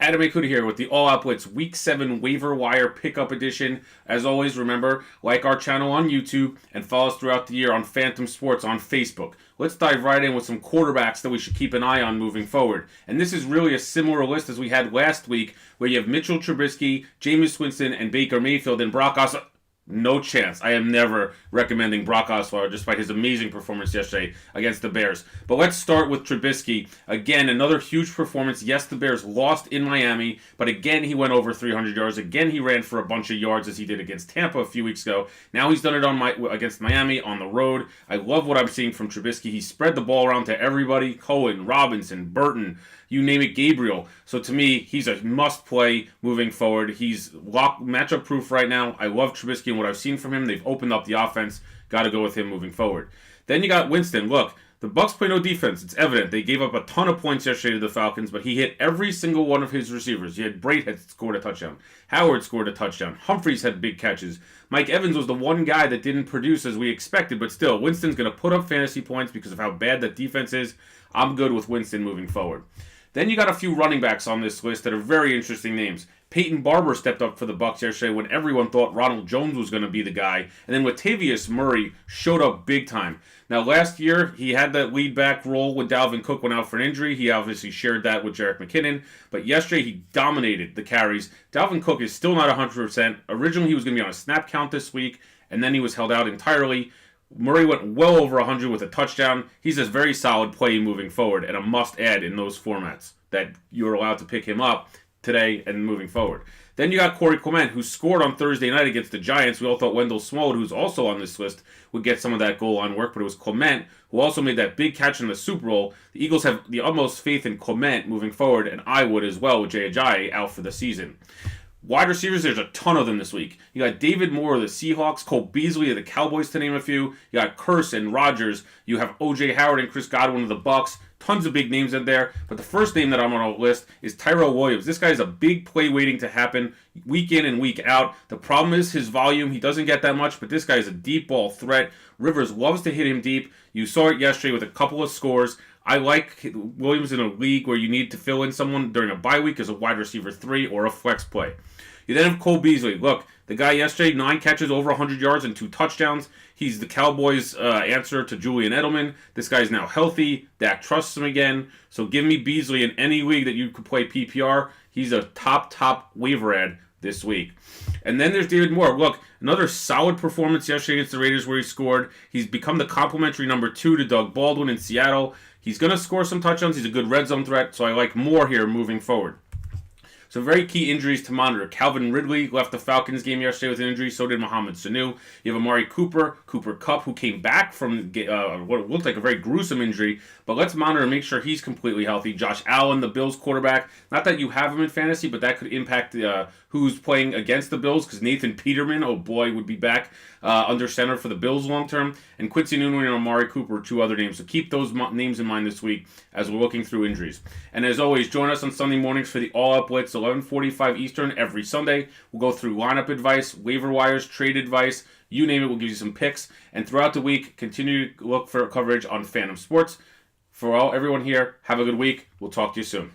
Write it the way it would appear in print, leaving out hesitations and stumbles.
Adam Mankuta here with the All Out Blitz Week 7 Waiver Wire Pickup Edition. As always, remember, like our channel on YouTube and follow us throughout the year on Phantom Sports on Facebook. Let's dive right in with some quarterbacks that we should keep an eye on moving forward. And this is really a similar list as we had last week, where you have Mitchell Trubisky, Jameis Winston, and Baker Mayfield, and Brock Osweiler. No chance. I am never recommending Brock Osweiler despite his amazing performance yesterday against the Bears. But let's start with Trubisky. Again, another huge performance. Yes, the Bears lost in Miami, but again, he went over 300 yards. Again, he ran for a bunch of yards as he did against Tampa a few weeks ago. Now he's done it against Miami on the road. I love what I'm seeing from Trubisky. He spread the ball around to everybody. Cohen, Robinson, Burton, you name it, Gabriel. So to me, he's a must-play moving forward. He's matchup proof right now. I love Trubisky and what I've seen from him. They've opened up the offense. Got to go with him moving forward. Then you got Winston. Look, the Bucs play no defense. It's evident. They gave up a ton of points yesterday to the Falcons, but he hit every single one of his receivers. You had Brate had scored a touchdown. Howard scored a touchdown. Humphreys had big catches. Mike Evans was the one guy that didn't produce as we expected, but still, Winston's going to put up fantasy points because of how bad that defense is. I'm good with Winston moving forward. Then you got a few running backs on this list that are very interesting names. Peyton Barber stepped up for the Bucs yesterday when everyone thought Ronald Jones was going to be the guy. And then Latavius Murray showed up big time. Now, last year, he had that lead back role when Dalvin Cook went out for an injury. He obviously shared that with Jerick McKinnon. But yesterday, he dominated the carries. Dalvin Cook is still not 100%. Originally, he was going to be on a snap count this week, and then he was held out entirely. Murray went well over 100 with a touchdown. He's a very solid play moving forward and a must-add in those formats that you're allowed to pick him up today and moving forward. Then you got Corey Clement, who scored on Thursday night against the Giants. We all thought Wendell Smollett, who's also on this list, would get some of that goal line work, but it was Clement who also made that big catch in the Super Bowl. The Eagles have the utmost faith in Clement moving forward, and I would as well with Jay Ajayi out for the season. Wide receivers, there's a ton of them this week. You got David Moore of the Seahawks, Cole Beasley of the Cowboys, to name a few. You got Curse and Rodgers. You have O.J. Howard and Chris Godwin of the Bucs. Tons of big names in there. But the first name that I'm on the list is Tyrell Williams. This guy is a big play waiting to happen week in and week out. The problem is his volume. He doesn't get that much, but this guy is a deep ball threat. Rivers loves to hit him deep. You saw it yesterday with a couple of scores. I like Williams in a league where you need to fill in someone during a bye week as a wide receiver 3 or a flex play. You then have Cole Beasley. Look, the guy yesterday, 9 catches, over 100 yards, and 2 touchdowns. He's the Cowboys' answer to Julian Edelman. This guy's now healthy. Dak trusts him again. So give me Beasley in any league that you could play PPR. He's a top waiver ad this week. And then there's David Moore. Look, another solid performance yesterday against the Raiders where he scored. He's become the complimentary number 2 to Doug Baldwin in Seattle. He's going to score some touchdowns. He's a good red zone threat, so I like Moore here moving forward. So very key injuries to monitor. Calvin Ridley left the Falcons game yesterday with an injury. So did Mohamed Sanu. You have Amari Cooper Kupp, who came back from what looked like a very gruesome injury. But let's monitor and make sure he's completely healthy. Josh Allen, the Bills quarterback. Not that you have him in fantasy, but that could impact who's playing against the Bills, because Nathan Peterman, oh boy, would be back under center for the Bills long term. And Quincy Nunley and Amari Cooper are 2 other names. So keep those names in mind this week as we're looking through injuries. And as always, join us on Sunday mornings for the All Out Blitz, 11:45 Eastern every Sunday. We'll go through lineup advice, waiver wires, trade advice, you name it. We'll give you some picks. And throughout the week, continue to look for coverage on Phantom Sports. For everyone here, have a good week. We'll talk to you soon.